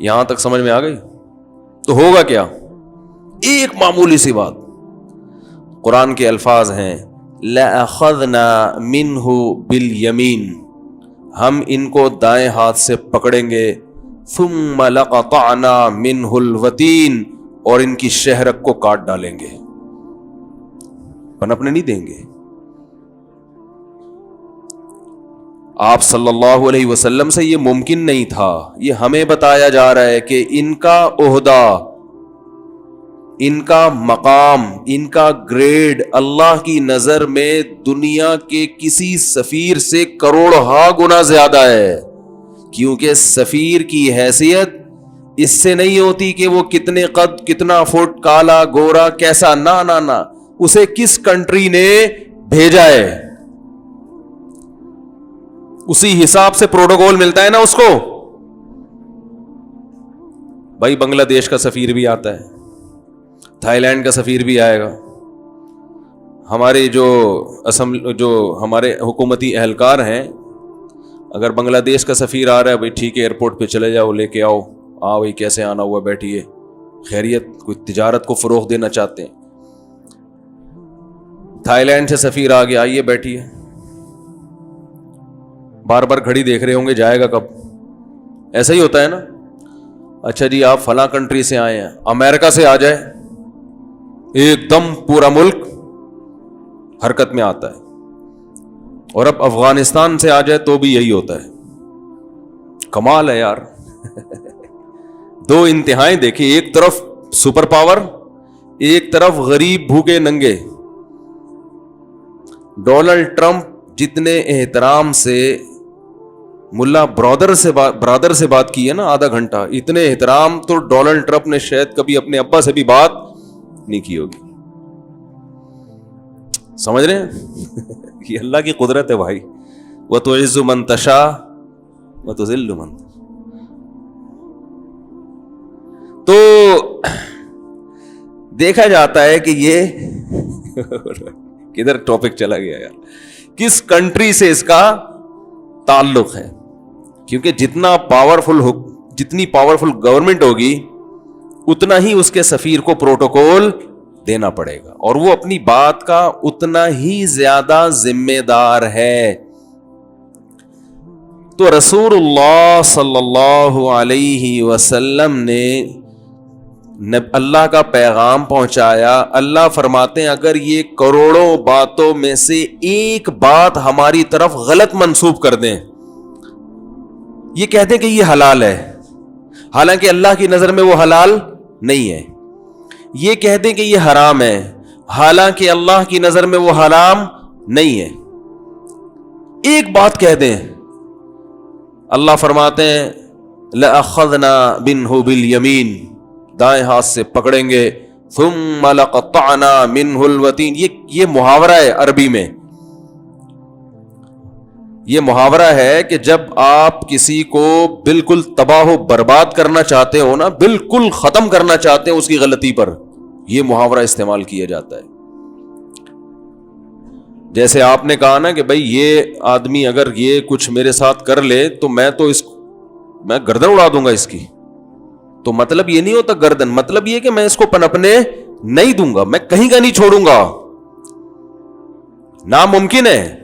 یہاں تک سمجھ میں آ گئی؟ تو ہوگا کیا؟ ایک معمولی سی بات، قرآن کے الفاظ ہیں لَأَخَذْنَا مِنْهُ بِالْيَمِينِ، ہم ان کو دائیں ہاتھ سے پکڑیں گے، ثُمَّ لَقَطَعْنَا مِنْهُ الْوَتِينَ، اور ان کی شہرک کو کاٹ ڈالیں گے، پنپنے نہیں دیں گے۔ آپ صلی اللہ علیہ وسلم سے یہ ممکن نہیں تھا، یہ ہمیں بتایا جا رہا ہے کہ ان کا عہدہ، ان کا مقام، ان کا گریڈ اللہ کی نظر میں دنیا کے کسی سفیر سے کروڑہا گنا زیادہ ہے، کیونکہ سفیر کی حیثیت اس سے نہیں ہوتی کہ وہ کتنے قد، کتنا فٹ، کالا، گورا، کیسا، نہ، اسے کس کنٹری نے بھیجا ہے اسی حساب سے پروٹوکول ملتا ہے نا اس کو۔ بھائی بنگلہ دیش کا سفیر بھی آتا ہے، تھائی لینڈ کا سفیر بھی آئے گا، ہمارے جو ہمارے حکومتی اہلکار ہیں، اگر بنگلہ دیش کا سفیر آ رہا ہے، بھائی ٹھیک ہے ایئرپورٹ پہ چلے جاؤ، لے کے آؤ، بھائی کیسے آنا ہوا، بیٹھیے، خیریت، کوئی تجارت کو فروغ دینا چاہتے ہیں۔ تھائی لینڈ سے سفیر آ گیا، آئیے بیٹھیے، بار بار گھڑی دیکھ رہے ہوں گے جائے گا کب، ایسا ہی ہوتا ہے نا۔ اچھا جی آپ فلاں کنٹری سے آئے ہیں، امریکہ سے آ جائے، ایک دم پورا ملک حرکت میں آتا ہے، اور اب افغانستان سے آ جائے تو بھی یہی ہوتا ہے۔ کمال ہے یار دو انتہائیں دیکھیں، ایک طرف سپر پاور، ایک طرف غریب بھوکے ننگے۔ ڈونلڈ ٹرمپ جتنے احترام سے ملا برادر سے بات کی ہے نا آدھا گھنٹہ، اتنے احترام تو ڈونلڈ ٹرمپ نے شاید کبھی اپنے ابا سے بھی بات نہیں کی ہوگی۔ سمجھ رہے ہیں یہ اللہ کی قدرت ہے بھائی، وَتُعِزُّ مَن تَشَاءُ وَتُذِلُّ مَن تَشَاءُ۔ تو دیکھا جاتا ہے کہ یہ کدھر ٹاپک چلا گیا یار، کس کنٹری سے اس کا تعلق ہے، کیونکہ جتنی پاورفل گورنمنٹ ہوگی اتنا ہی اس کے سفیر کو پروٹوکول دینا پڑے گا، اور وہ اپنی بات کا اتنا ہی زیادہ ذمہ دار ہے۔ تو رسول اللہ صلی اللہ علیہ وسلم نے اللہ کا پیغام پہنچایا۔ اللہ فرماتے ہیں اگر یہ کروڑوں باتوں میں سے ایک بات ہماری طرف غلط منسوب کر دیں، یہ کہتے ہیں کہ یہ حلال ہے، حالانکہ اللہ کی نظر میں وہ حلال نہیں ہے، یہ کہتے ہیں کہ یہ حرام ہے، حالانکہ اللہ کی نظر میں وہ حرام نہیں ہے، ایک بات کہہ دیں، اللہ فرماتے ہیں لَأَخَذْنَا مِنْهُ بِالْيَمِينِ، دائیں ہاتھ سے پکڑیں گے، ثُمَّ لَقَطَّعْنَا مِنْهُ الْوَتِينَ۔ یہ محاورہ ہے عربی میں، یہ محاورہ ہے کہ جب آپ کسی کو بالکل تباہ و برباد کرنا چاہتے ہو نا، بالکل ختم کرنا چاہتے ہو اس کی غلطی پر، یہ محاورہ استعمال کیا جاتا ہے۔ جیسے آپ نے کہا نا کہ بھائی یہ آدمی اگر یہ کچھ میرے ساتھ کر لے تو میں گردن اڑا دوں گا اس کی، تو مطلب یہ نہیں ہوتا گردن، مطلب یہ کہ میں اس کو پنپنے نہیں دوں گا، میں کہیں کا نہیں چھوڑوں گا، ناممکن ہے۔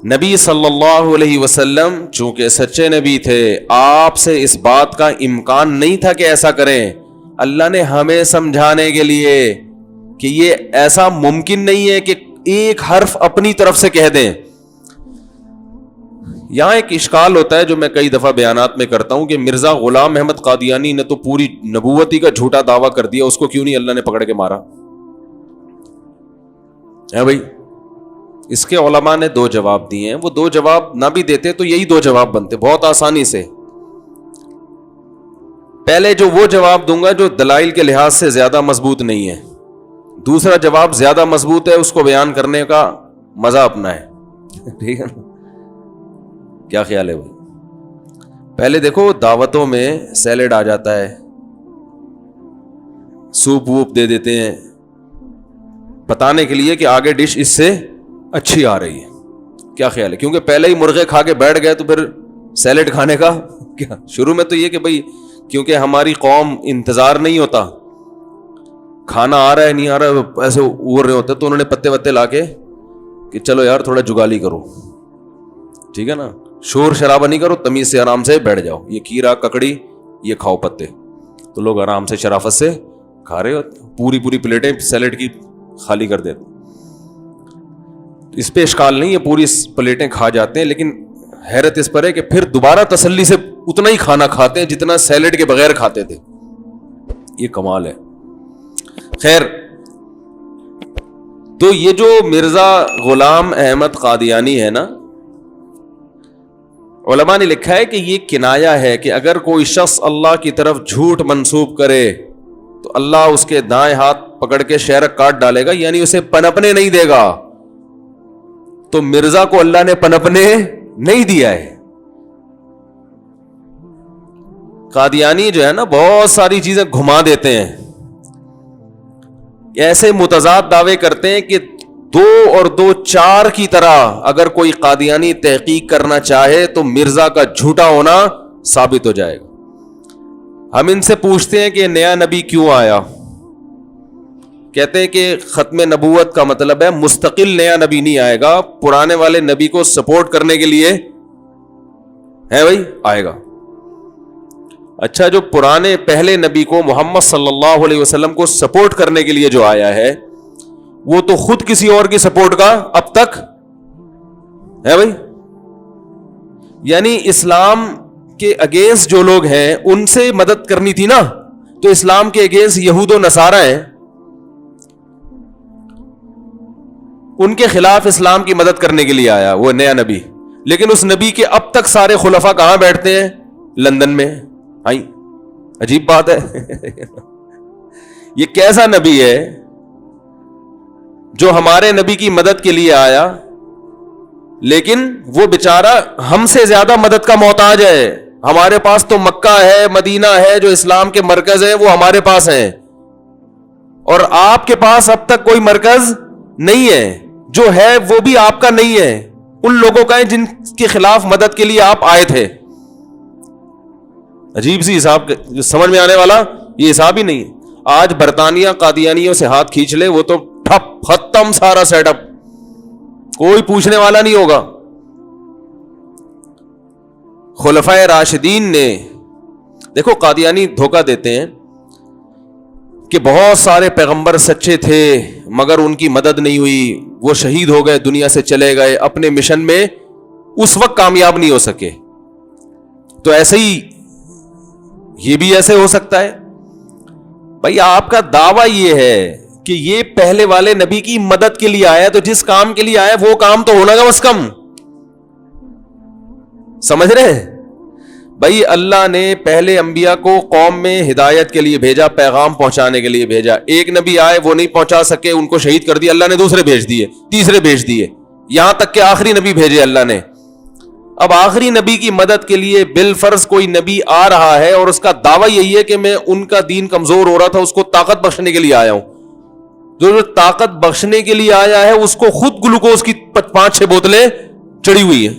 نبی صلی اللہ علیہ وسلم چونکہ سچے نبی تھے، آپ سے اس بات کا امکان نہیں تھا کہ ایسا کریں۔ اللہ نے ہمیں سمجھانے کے لیے کہ یہ ایسا ممکن نہیں ہے کہ ایک حرف اپنی طرف سے کہہ دیں۔ یہاں ایک اشکال ہوتا ہے جو میں کئی دفعہ بیانات میں کرتا ہوں کہ مرزا غلام احمد قادیانی نے تو پوری نبوتی کا جھوٹا دعویٰ کر دیا، اس کو کیوں نہیں اللہ نے پکڑ کے مارا ہے بھائی؟ اس کے علماء نے دو جواب دیے ہیں، وہ دو جواب نہ بھی دیتے تو یہی دو جواب بنتے بہت آسانی سے۔ پہلے جو وہ جواب دوں گا جو دلائل کے لحاظ سے زیادہ مضبوط نہیں ہے، دوسرا جواب زیادہ مضبوط ہے، اس کو بیان کرنے کا مزہ اپنا ہے، ٹھیک ہے نا؟ کیا خیال ہے بھائی؟ پہلے دیکھو دعوتوں میں سیلیڈ آ جاتا ہے، سوپ ووپ دے دیتے ہیں بتانے کے لیے کہ آگے ڈش اس سے اچھی آ رہی ہے، کیا خیال ہے؟ کیونکہ پہلے ہی مرغے کھا کے بیٹھ گئے تو پھر سیلیڈ کھانے کا کیا شروع میں تو یہ کہ بھائی کیونکہ ہماری قوم انتظار نہیں ہوتا, کھانا آ رہا ہے نہیں آ رہا ہے ایسے اوڑ رہے ہوتے, تو انہوں نے پتے وتے لا کے کہ چلو یار تھوڑا جگالی کرو, ٹھیک ہے نا, شور شرابہ نہیں کرو, تمیز سے آرام سے بیٹھ جاؤ, یہ کھیرا ککڑی یہ کھاؤ پتے. تو لوگ آرام سے شرافت سے کھا رہے ہوتے, پوری پلیٹیں سیلیڈ کی خالی کر دیتے. اس پہ اشکال نہیں ہے, پوری پلیٹیں کھا جاتے ہیں, لیکن حیرت اس پر ہے کہ پھر دوبارہ تسلی سے اتنا ہی کھانا کھاتے ہیں جتنا سیلیڈ کے بغیر کھاتے تھے. یہ کمال ہے. خیر, تو یہ جو مرزا غلام احمد قادیانی ہے نا, علماء نے لکھا ہے کہ یہ کنایا ہے کہ اگر کوئی شخص اللہ کی طرف جھوٹ منسوب کرے تو اللہ اس کے دائیں ہاتھ پکڑ کے شہرک کاٹ ڈالے گا, یعنی اسے پنپنے نہیں دے گا. تو مرزا کو اللہ نے پنپنے نہیں دیا ہے. قادیانی جو ہے نا بہت ساری چیزیں گھما دیتے ہیں, ایسے متضاد دعوے کرتے ہیں کہ 2 اور 2 4 کی طرح اگر کوئی قادیانی تحقیق کرنا چاہے تو مرزا کا جھوٹا ہونا ثابت ہو جائے گا. ہم ان سے پوچھتے ہیں کہ نیا نبی کیوں آیا؟ کہتے ہیں کہ ختم نبوت کا مطلب ہے مستقل نیا نبی نہیں آئے گا, پرانے والے نبی کو سپورٹ کرنے کے لیے ہے بھائی آئے گا. اچھا, جو پرانے پہلے نبی کو محمد صلی اللہ علیہ وسلم کو سپورٹ کرنے کے لیے جو آیا ہے وہ تو خود کسی اور کی سپورٹ کا اب تک ہے بھائی. یعنی اسلام کے اگینسٹ جو لوگ ہیں ان سے مدد کرنی تھی نا, تو اسلام کے اگینسٹ یہود و نصارہ ہیں, ان کے خلاف اسلام کی مدد کرنے کے لیے آیا وہ نیا نبی. لیکن اس نبی کے اب تک سارے خلفاء کہاں بیٹھتے ہیں؟ لندن میں. آئی عجیب بات ہے. یہ کیسا نبی ہے جو ہمارے نبی کی مدد کے لیے آیا لیکن وہ بیچارہ ہم سے زیادہ مدد کا محتاج ہے. ہمارے پاس تو مکہ ہے, مدینہ ہے, جو اسلام کے مرکز ہیں وہ ہمارے پاس ہیں, اور آپ کے پاس اب تک کوئی مرکز نہیں ہے, جو ہے وہ بھی آپ کا نہیں ہے, ان لوگوں کا ہے جن کے خلاف مدد کے لیے آپ آئے تھے. عجیب سی حساب, جو سمجھ میں آنے والا یہ حساب ہی نہیں ہے. آج برطانیہ قادیانیوں سے ہاتھ کھینچ لے وہ تو ٹھپ ختم سارا سیٹ اپ, کوئی پوچھنے والا نہیں ہوگا. خلفائے راشدین نے دیکھو, قادیانی دھوکہ دیتے ہیں کہ بہت سارے پیغمبر سچے تھے مگر ان کی مدد نہیں ہوئی, وہ شہید ہو گئے, دنیا سے چلے گئے, اپنے مشن میں اس وقت کامیاب نہیں ہو سکے. تو ایسے ہی یہ بھی ایسے ہو سکتا ہے. بھائی آپ کا دعویٰ یہ ہے کہ یہ پہلے والے نبی کی مدد کے لیے آیا, تو جس کام کے لیے آیا وہ کام تو ہونا گا بس کم. سمجھ رہے ہیں بھائی, اللہ نے پہلے انبیاء کو قوم میں ہدایت کے لیے بھیجا, پیغام پہنچانے کے لیے بھیجا. ایک نبی آئے وہ نہیں پہنچا سکے, ان کو شہید کر دیا, اللہ نے دوسرے بھیج دیے, تیسرے بھیج دیے, یہاں تک کہ آخری نبی بھیجے اللہ نے. اب آخری نبی کی مدد کے لیے بالفرض کوئی نبی آ رہا ہے اور اس کا دعویٰ یہی ہے کہ میں ان کا دین کمزور ہو رہا تھا اس کو طاقت بخشنے کے لیے آیا ہوں. جو طاقت بخشنے کے لیے آیا ہے اس کو خود گلوکوز کی 5-6 بوتلیں چڑھی ہوئی ہیں.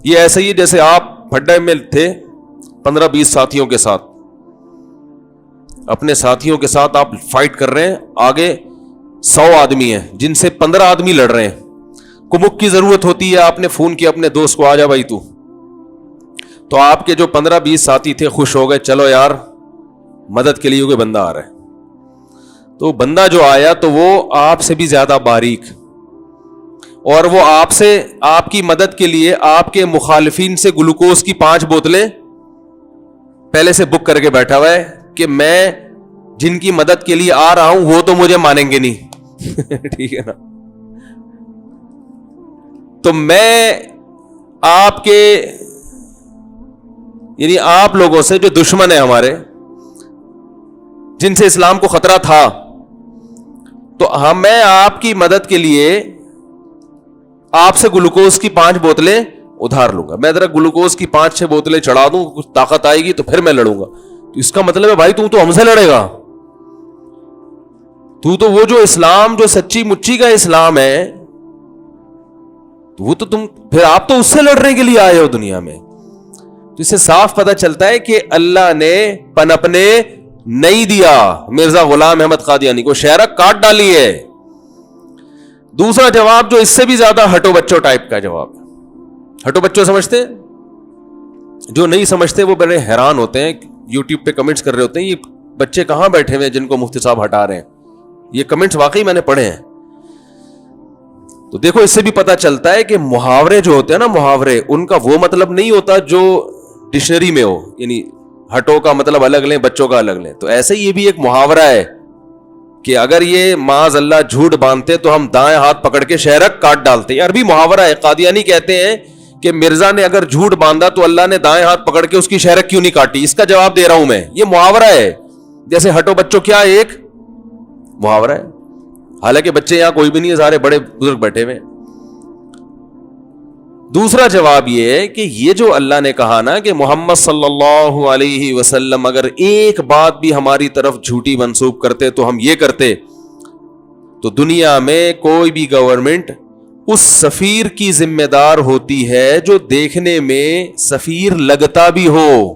یہ ایسے ہی جیسے آپ بھڈے میں تھے 15-20 ساتھیوں کے ساتھ, اپنے ساتھیوں کے ساتھ آپ فائٹ کر رہے ہیں, آگے 100 آدمی ہیں جن سے 15 آدمی لڑ رہے ہیں. کمک کی ضرورت ہوتی ہے, آپ نے فون کیا اپنے دوست کو, آ جا بھائی تو آپ کے جو 15-20 ساتھی تھے خوش ہو گئے, چلو یار مدد کے لیے کوئی بندہ آ رہا ہے. تو بندہ جو آیا تو وہ آپ سے بھی زیادہ باریک, اور وہ آپ سے آپ کی مدد کے لیے آپ کے مخالفین سے گلوکوز کی 5 بوتلیں پہلے سے بک کر کے بیٹھا ہوا ہے کہ میں جن کی مدد کے لیے آ رہا ہوں وہ تو مجھے مانیں گے نہیں. ٹھیک ہے نا. تو میں آپ کے یعنی آپ لوگوں سے جو دشمن ہیں ہمارے, جن سے اسلام کو خطرہ تھا, تو میں آپ کی مدد کے لیے آپ سے گلوکوز کی 5 بوتلیں ادھار لوں گا. میں ذرا گلوکوز کی 5-6 بوتلیں چڑھا دوں, کچھ طاقت آئے گی تو پھر میں لڑوں گا. تو اس کا مطلب ہے بھائی تو ہم سے لڑے گا, تو وہ جو اسلام جو سچی مچی کا اسلام ہے وہ تو تم پھر آپ تو اس سے لڑنے کے لیے آئے ہو دنیا میں. تو اس سے صاف پتہ چلتا ہے کہ اللہ نے پنپنے نہیں دیا مرزا غلام احمد قادیانی کو, شہرک کاٹ ڈالی ہے. دوسرا جواب جو اس سے بھی زیادہ ہٹو بچوں ٹائپ کا جواب. ہٹو بچوں سمجھتے ہیں؟ جو نہیں سمجھتے وہ بڑے حیران ہوتے ہیں, یوٹیوب پہ کمنٹس کر رہے ہوتے ہیں یہ بچے کہاں بیٹھے ہوئے جن کو مفتی صاحب ہٹا رہے ہیں. یہ کمنٹس واقعی میں نے پڑھے ہیں. تو دیکھو اس سے بھی پتا چلتا ہے کہ محاورے جو ہوتے ہیں نا, محاورے ان کا وہ مطلب نہیں ہوتا جو ڈکشنری میں ہو, یعنی ہٹو کا مطلب الگ لیں بچوں کا الگ لیں. تو ایسے یہ بھی ایک محاورہ ہے کہ اگر یہ معاذ اللہ جھوٹ باندھتے تو ہم دائیں ہاتھ پکڑ کے شہرک کاٹ ڈالتے. یہ عربی محاورہ ہے. قادیانی کہتے ہیں کہ مرزا نے اگر جھوٹ باندھا تو اللہ نے دائیں ہاتھ پکڑ کے اس کی شہرک کیوں نہیں کاٹی. اس کا جواب دے رہا ہوں میں, یہ محاورہ ہے. جیسے ہٹو بچوں کیا ایک محاورہ ہے, حالانکہ بچے یہاں کوئی بھی نہیں ہے, سارے بڑے بزرگ بیٹھے ہوئے. دوسرا جواب یہ ہے کہ یہ جو اللہ نے کہا نا کہ محمد صلی اللہ علیہ وسلم اگر ایک بات بھی ہماری طرف جھوٹی منسوب کرتے تو ہم یہ کرتے, تو دنیا میں کوئی بھی گورنمنٹ اس سفیر کی ذمہ دار ہوتی ہے جو دیکھنے میں سفیر لگتا بھی ہو,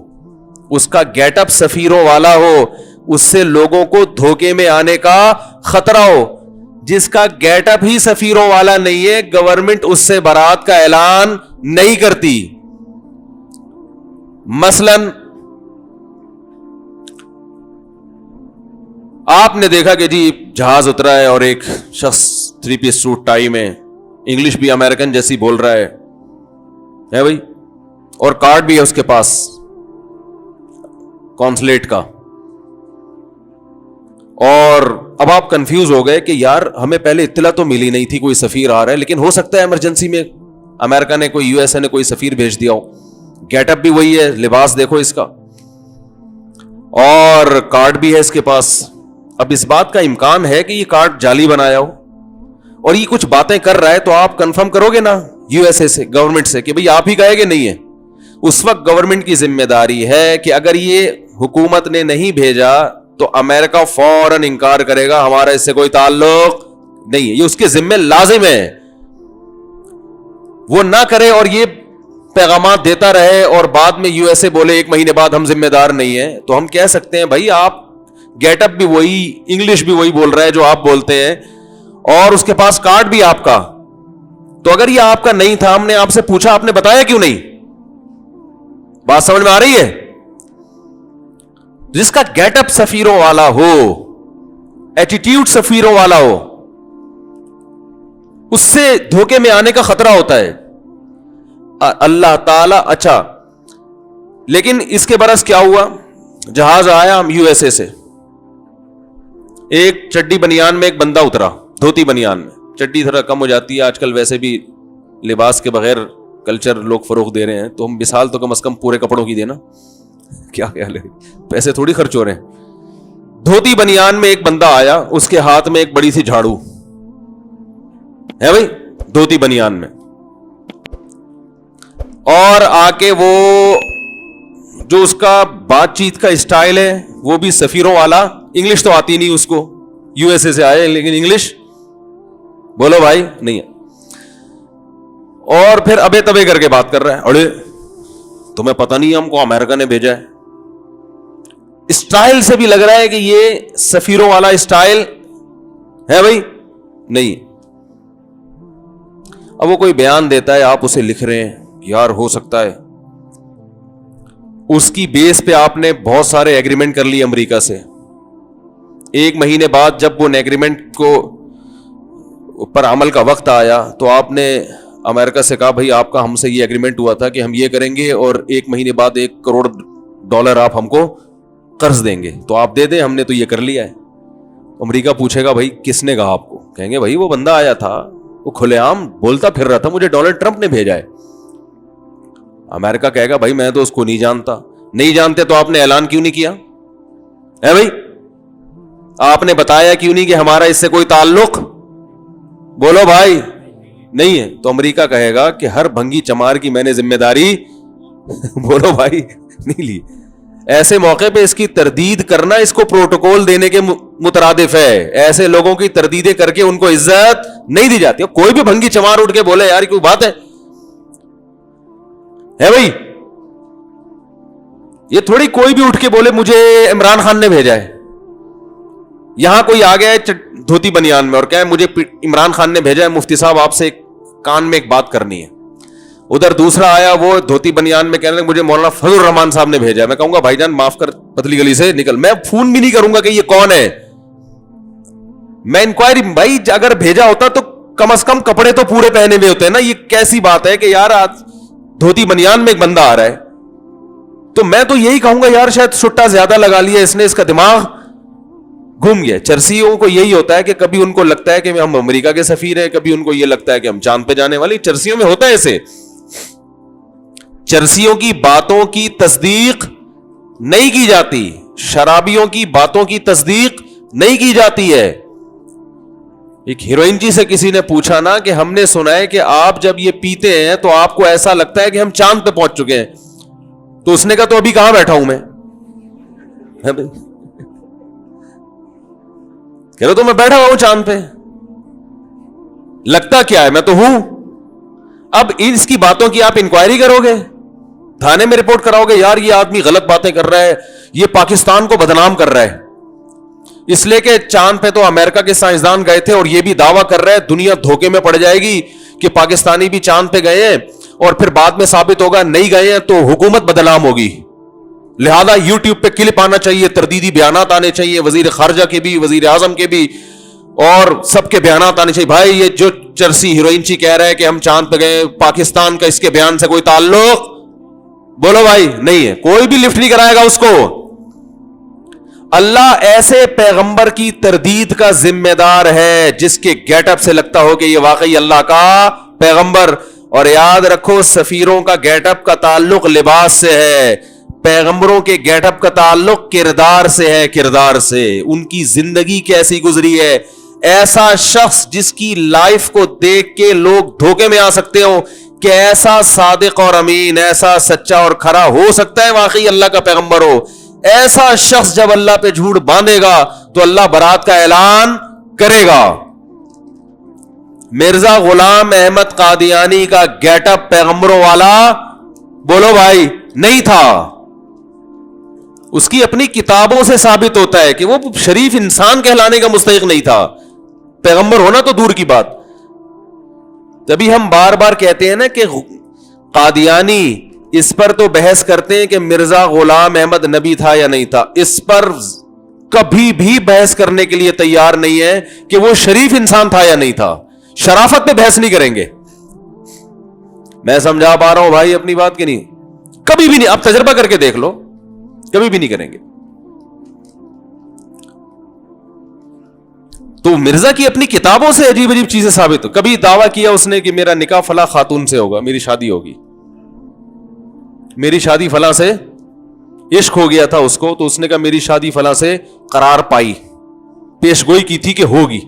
اس کا گیٹ اپ سفیروں والا ہو, اس سے لوگوں کو دھوکے میں آنے کا خطرہ ہو. جس کا گیٹ اپ ہی سفیروں والا نہیں ہے گورنمنٹ اس سے برات کا اعلان نہیں کرتی. مثلا آپ نے دیکھا کہ جی جہاز اترا ہے اور ایک شخص 3 پیس سوٹ ٹائی میں انگلش بھی امریکن جیسی بول رہا ہے بھائی, اور کارڈ بھی ہے اس کے پاس کونسلیٹ کا. اور اب آپ کنفیوز ہو گئے کہ یار ہمیں پہلے اطلاع تو ملی نہیں تھی کوئی سفیر آ رہا ہے, لیکن ہو سکتا ہے ایمرجنسی میں امریکہ نے کوئی USA نے کوئی سفیر بھیج دیا ہو. گیٹ اپ بھی وہی ہے, لباس دیکھو اس کا, اور کارڈ بھی ہے اس کے پاس. اب اس بات کا امکان ہے کہ یہ کارڈ جعلی بنایا ہو اور یہ کچھ باتیں کر رہا ہے, تو آپ کنفرم کرو گے نا USA سے, گورنمنٹ سے, کہ بھئی آپ ہی کہے گے نہیں ہے. اس وقت گورنمنٹ کی ذمہ داری ہے کہ اگر یہ حکومت نے نہیں بھیجا تو امریکہ فوراً انکار کرے گا, ہمارا اس سے کوئی تعلق نہیں ہے, یہ اس کے ذمہ لازم ہے. وہ نہ کرے اور یہ پیغامات دیتا رہے اور بعد میں USA بولے 1 مہینے بعد ہم ذمہ دار نہیں ہیں, تو ہم کہہ سکتے ہیں بھائی آپ گیٹ اپ بھی وہی, انگلش بھی وہی بول رہا ہے جو آپ بولتے ہیں, اور اس کے پاس کارڈ بھی آپ کا. تو اگر یہ آپ کا نہیں تھا, ہم نے آپ سے پوچھا, آپ نے بتایا کیوں نہیں؟ بات سمجھ میں آ رہی ہے؟ جس کا گیٹ اپ سفیروں والا ہو, ایٹیٹیوڈ سفیروں والا ہو, اس سے دھوکے میں آنے کا خطرہ ہوتا ہے. اللہ تعالی. اچھا لیکن اس کے برعکس کیا ہوا, جہاز آیا ہم USA سے, ایک چڈی بنیان میں ایک بندہ اترا, دھوتی بنیان میں. چڈی تھوڑا کم ہو جاتی ہے آج کل, ویسے بھی لباس کے بغیر کلچر لوگ فروغ دے رہے ہیں, تو ہم مثال تو کم از کم پورے کپڑوں کی دینا, کیا خیال ہے, پیسے تھوڑی خرچ ہو رہے ہیں. دھوتی بنیان میں ایک بندہ آیا, اس کے ہاتھ میں ایک بڑی سی جھاڑو ہے بھائی, دھوتی بنیان میں, اور آ کے وہ جو اس کا بات چیت کا اسٹائل ہے وہ بھی سفیروں والا, انگلش تو آتی نہیں اس کو, USA سے آئے لیکن انگلش بولو بھائی نہیں ہے, اور پھر ابے تبے کر کے بات کر رہا ہے, اڑے تمہیں پتہ نہیں ہم کو امریکہ نے بھیجا ہے. اسٹائل سے بھی لگ رہا ہے کہ یہ سفیروں والا اسٹائل ہے بھائی نہیں. اب وہ کوئی بیان دیتا ہے, آپ اسے لکھ رہے ہیں, یار ہو سکتا ہے اس کی بیس پہ آپ نے بہت سارے ایگریمنٹ کر لی امریکہ سے. 1 مہینے بعد جب وہ ایگریمنٹ کو پر عمل کا وقت آیا تو آپ نے امریکہ سے کہا بھائی آپ کا ہم سے یہ ایگریمنٹ ہوا تھا کہ ہم یہ کریں گے اور 1 مہینے بعد $1 کروڑ آپ ہم کو قرض دیں گے, تو آپ دے دیں, ہم نے تو یہ کر لیا ہے. امریکہ پوچھے گا بھائی کس نے کہا آپ کو؟ کہیں گے بھائی وہ بندہ آیا تھا, وہ کھلے عام بولتا پھر رہا تھا, مجھے ڈونلڈ ٹرمپ نے بھیجا ہے. امریکہ کہے گا بھائی میں تو اس کو نہیں جانتا. نہیں جانتے تو آپ نے اعلان کیوں نہیں کیا ہے بھائی, آپ نے بتایا کیوں نہیں کہ ہمارا اس سے کوئی تعلق, بولو بھائی نہیں ہے. تو امریکہ کہے گا کہ ہر بھنگی چمار کی میں نے ذمہ داری بولو بھائی نہیں لی. ایسے موقع پہ اس کی تردید کرنا اس کو پروٹوکول دینے کے مترادف ہے. ایسے لوگوں کی تردیدیں کر کے ان کو عزت نہیں دی جاتی. کوئی بھی بھنگی چمار اٹھ کے بولے یار کوئی بات ہے بھائی, یہ تھوڑی کوئی بھی اٹھ کے بولے مجھے عمران خان نے بھیجا ہے. یہاں کوئی آ گیا ہے دھوتی بنیان میں اور کہے مجھے عمران خان نے بھیجا ہے مفتی صاحب آپ سے کان میں ایک بات کرنی ہے. ادھر دوسرا آیا وہ دھوتی بنیان میں کہنے لگا مجھے مولانا فضل الرحمان صاحب نے بھیجا ہے. میں کہوں گا بھائی جان معاف کر پتلی گلی سے نکل. میں فون بھی نہیں کروں گا کہ یہ کون ہے. میں انکوائری بھائی اگر بھیجا ہوتا تو کم از کم کپڑے تو پورے پہنے ہوئے ہوتے ہیں نا. یہ کیسی بات ہے کہ یار آج دھوتی بنیان میں ایک بندہ آ رہا ہے. تو میں تو یہی کہوں گا یار شاید سٹا زیادہ لگا لیا اس نے, اس کا دماغ گھوم گیا. چرسیوں کو یہی ہوتا ہے کہ کبھی ان کو لگتا ہے کہ ہم امریکہ کے سفیر ہیں, کبھی ان کو یہ لگتا ہے کہ ہم چاند پہ جانے والی. چرسیوں میں ہوتا ہے ایسے. چرسیوں کی باتوں کی تصدیق نہیں کی جاتی, شرابیوں کی باتوں کی تصدیق نہیں کی جاتی ہے. ایک ہیروئن جی سے کسی نے پوچھا نا کہ ہم نے سنا ہے کہ آپ جب یہ پیتے ہیں تو آپ کو ایسا لگتا ہے کہ ہم چاند پہ پہنچ چکے ہیں. تو اس نے کہا تو ابھی کہاں بیٹھا ہوں میں, کہہ رہا تو میں بیٹھا ہوا ہوں چاند پہ, لگتا کیا ہے میں تو ہوں. اب اس کی باتوں کی آپ انکوائری کرو گے, تھانے میں رپورٹ کراؤ گے یار یہ آدمی غلط باتیں کر رہا ہے, یہ پاکستان کو بدنام کر رہا ہے. اس لیے کہ چاند پہ تو امریکہ کے سائنسدان گئے تھے اور یہ بھی دعویٰ کر رہے ہیں, دنیا دھوکے میں پڑ جائے گی کہ پاکستانی بھی چاند پہ گئے ہیں اور پھر بعد میں ثابت ہوگا نہیں گئے ہیں تو حکومت بدنام ہوگی. لہذا یوٹیوب پہ کلپ آنا چاہیے, تردیدی بیانات آنے چاہیے, وزیر خارجہ کے بھی, وزیر اعظم کے بھی, اور سب کے بیانات آنے چاہیے. بھائی یہ جو چرسی ہیروئن چی کہہ رہا ہے کہ ہم چاند پہ گئے, پاکستان کا اس کے بیان سے کوئی تعلق بولو بھائی نہیں ہے. کوئی بھی لفٹ نہیں کرائے گا اس کو. اللہ ایسے پیغمبر کی تردید کا ذمہ دار ہے جس کے گیٹ اپ سے لگتا ہو کہ یہ واقعی اللہ کا پیغمبر. اور یاد رکھو سفیروں کا گیٹ اپ کا تعلق لباس سے ہے, پیغمبروں کے گیٹ اپ کا تعلق کردار سے ہے, کردار سے. ان کی زندگی کیسی گزری ہے. ایسا شخص جس کی لائف کو دیکھ کے لوگ دھوکے میں آ سکتے ہو کہ ایسا صادق اور امین, ایسا سچا اور کھرا ہو سکتا ہے واقعی اللہ کا پیغمبر ہو. ایسا شخص جب اللہ پہ جھوٹ باندھے گا تو اللہ برات کا اعلان کرے گا. مرزا غلام احمد قادیانی کا گیٹ اپ پیغمبروں والا بولو بھائی نہیں تھا. اس کی اپنی کتابوں سے ثابت ہوتا ہے کہ وہ شریف انسان کہلانے کا مستحق نہیں تھا. پیغمبر ہونا تو دور کی بات. تبھی ہم بار بار کہتے ہیں نا کہ قادیانی, اس پر تو بحث کرتے ہیں کہ مرزا غلام احمد نبی تھا یا نہیں تھا. اس پر کبھی بھی بحث کرنے کے لیے تیار نہیں ہے کہ وہ شریف انسان تھا یا نہیں تھا. شرافت پہ بحث نہیں کریں گے. میں سمجھا پا رہا ہوں بھائی اپنی بات کی نہیں, کبھی بھی نہیں. آپ تجربہ کر کے دیکھ لو, کبھی بھی نہیں کریں گے. تو مرزا کی اپنی کتابوں سے عجیب عجیب چیزیں ثابت ہو. کبھی دعویٰ کیا اس نے کہ میرا نکاح فلاں خاتون سے ہوگا, میری شادی ہوگی, میری شادی فلاں سے, عشق ہو گیا تھا اس کو تو اس نے کہا میری شادی فلاں سے قرار پائی, پیش گوئی کی تھی کہ ہوگی.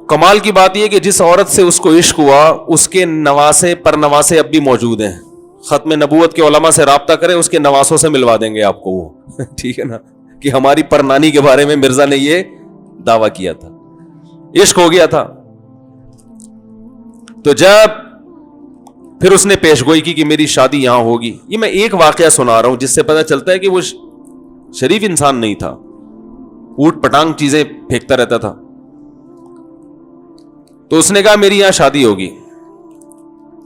کمال کی بات یہ کہ جس عورت سے اس کو عشق ہوا اس کے نواسے پر نواسے اب بھی موجود ہیں. ختم نبوت کے علماء سے رابطہ کریں, اس کے نواسوں سے ملوا دیں گے آپ کو وہ. ٹھیک ہے نا, کہ ہماری پرنانی کے بارے میں مرزا نے یہ دعویٰ کیا تھا, عشق ہو گیا تھا. تو جب پھر اس نے پیش گوئی کی کہ میری شادی یہاں ہوگی. یہ میں ایک واقعہ سنا رہا ہوں جس سے پتہ چلتا ہے کہ وہ شریف انسان نہیں تھا, اوٹ پٹانگ چیزیں پھینکتا رہتا تھا. تو اس نے کہا میری یہاں شادی ہوگی.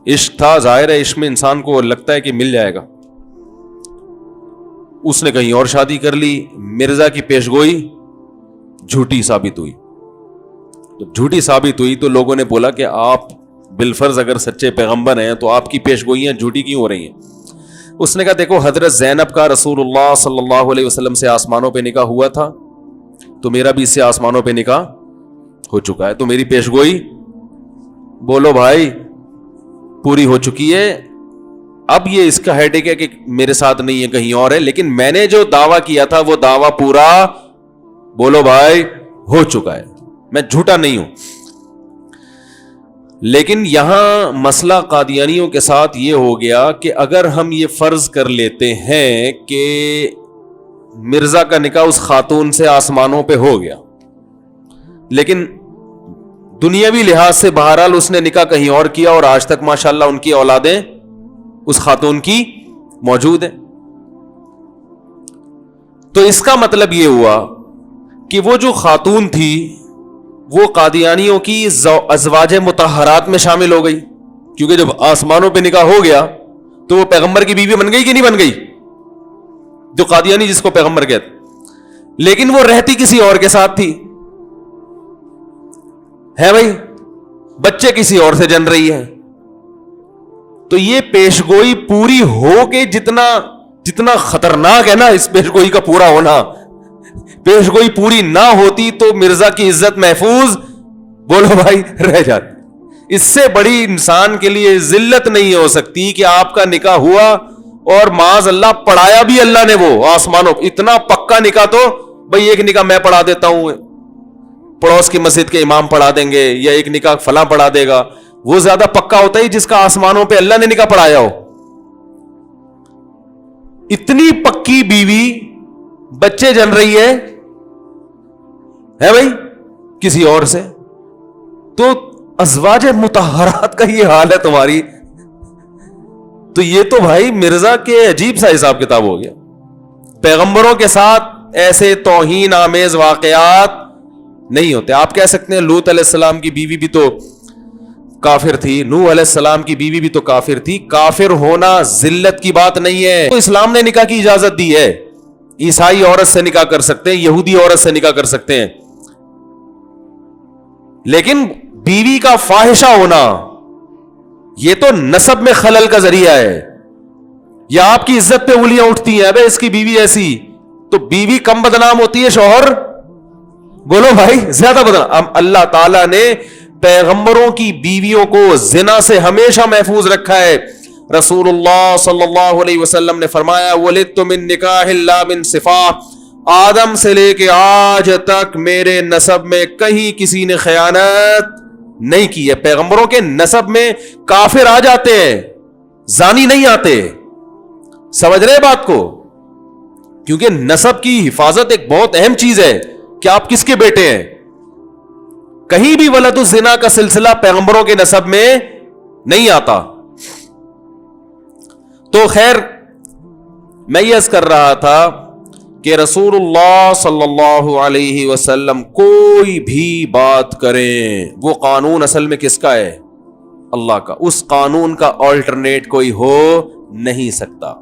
عشق تھا, ظاہر ہے عشق میں انسان کو لگتا ہے کہ مل جائے گا. اس نے کہیں اور شادی کر لی. مرزا کی پیش گوئی جھوٹی ثابت ہوئی. تو جھوٹی ثابت ہوئی تو لوگوں نے بولا کہ آپ بالفرض اگر سچے پیغمبر ہیں تو آپ کی پیش گوئیاں جھوٹی کیوں ہو رہی ہیں. اس نے کہا دیکھو حضرت زینب کا رسول اللہ صلی اللہ علیہ وسلم سے آسمانوں پہ نکاح ہوا تھا, تو میرا بھی اس سے آسمانوں پہ نکاح ہو چکا ہے, تو میری پیش گوئی بولو بھائی پوری ہو چکی ہے. اب یہ اس کا ہیڈ ہے کہ میرے ساتھ نہیں ہے کہیں اور ہے, لیکن میں نے جو دعویٰ کیا تھا وہ دعویٰ پورا بولو بھائی ہو چکا ہے, میں جھوٹا نہیں ہوں. لیکن یہاں مسئلہ قادیانیوں کے ساتھ یہ ہو گیا کہ اگر ہم یہ فرض کر لیتے ہیں کہ مرزا کا نکاح اس خاتون سے آسمانوں پہ ہو گیا, لیکن دنیاوی لحاظ سے بہرحال اس نے نکاح کہیں اور کیا اور آج تک ماشاءاللہ ان کی اولادیں اس خاتون کی موجود ہیں. تو اس کا مطلب یہ ہوا کہ وہ جو خاتون تھی وہ قادیانیوں کی ازواج مطہرات میں شامل ہو گئی, کیونکہ جب آسمانوں پہ نکاح ہو گیا تو وہ پیغمبر کی بیوی بن گئی کہ نہیں بن گئی, جو قادیانی جس کو پیغمبر کہتے, لیکن وہ رہتی کسی اور کے ساتھ تھی, ہے بھائی, بچے کسی اور سے جن رہی ہے. تو یہ پیشگوئی پوری ہو کے جتنا خطرناک ہے نا اس پیشگوئی کا پورا ہونا, پیشگوئی پوری نہ ہوتی تو مرزا کی عزت محفوظ, بولو بھائی, رہ جاتی. اس سے بڑی انسان کے لیے ذلت نہیں ہو سکتی کہ آپ کا نکاح ہوا اور معاذ اللہ پڑھایا بھی اللہ نے وہ آسمانوں, اتنا پکا نکاح تو بھائی ایک نکاح میں پڑھا دیتا ہوں, پڑوس کی مسجد کے امام پڑھا دیں گے, یا ایک نکاح فلاں پڑھا دے گا, وہ زیادہ پکا ہوتا ہے جس کا آسمانوں پہ اللہ نے نکاح پڑھایا ہو. اتنی پکی بیوی بچے جن رہی ہے بھائی کسی اور سے, تو ازواج مطہرات کا یہ حال ہے تمہاری, تو یہ تو بھائی مرزا کے عجیب سا حساب کتاب ہو گیا. پیغمبروں کے ساتھ ایسے توہین آمیز واقعات نہیں ہوتے. آپ کہہ سکتے ہیں لوط علیہ السلام کی بیوی بھی تو کافر تھی, نوح علیہ السلام کی بیوی بھی تو کافر تھی. کافر ہونا ذلت کی بات نہیں ہے. تو اسلام نے نکاح کی اجازت دی ہے, عیسائی عورت سے نکاح کر سکتے ہیں, یہودی عورت سے نکاح کر سکتے ہیں, لیکن بیوی کا فاحشہ ہونا یہ تو نسب میں خلل کا ذریعہ ہے. یا آپ کی عزت پہ انگلیاں اٹھتی ہیں, ابے اس کی بیوی ایسی, تو بیوی کم بدنام ہوتی ہے, شوہر بولو بھائی زیادہ بدنام. اللہ تعالیٰ نے پیغمبروں کی بیویوں کو زنا سے ہمیشہ محفوظ رکھا ہے. رسول اللہ صلی اللہ علیہ وسلم نے فرمایا ولدت من نکاح لا من صفاح, آدم سے لے کے آج تک میرے نسب میں کہیں کسی نے خیانت نہیں کی ہے. پیغمبروں کے نسب میں کافر آ جاتے ہیں, زانی نہیں آتے. سمجھ رہے بات کو, کیونکہ نسب کی حفاظت ایک بہت اہم چیز ہے کہ آپ کس کے بیٹے ہیں. کہیں بھی ولد الزنا کا سلسلہ پیغمبروں کے نسب میں نہیں آتا. تو خیر میں یہ عرض کر رہا تھا کہ رسول اللہ صلی اللہ علیہ وسلم کوئی بھی بات کریں, وہ قانون اصل میں کس کا ہے؟ اللہ کا. اس قانون کا آلٹرنیٹ کوئی ہو نہیں سکتا.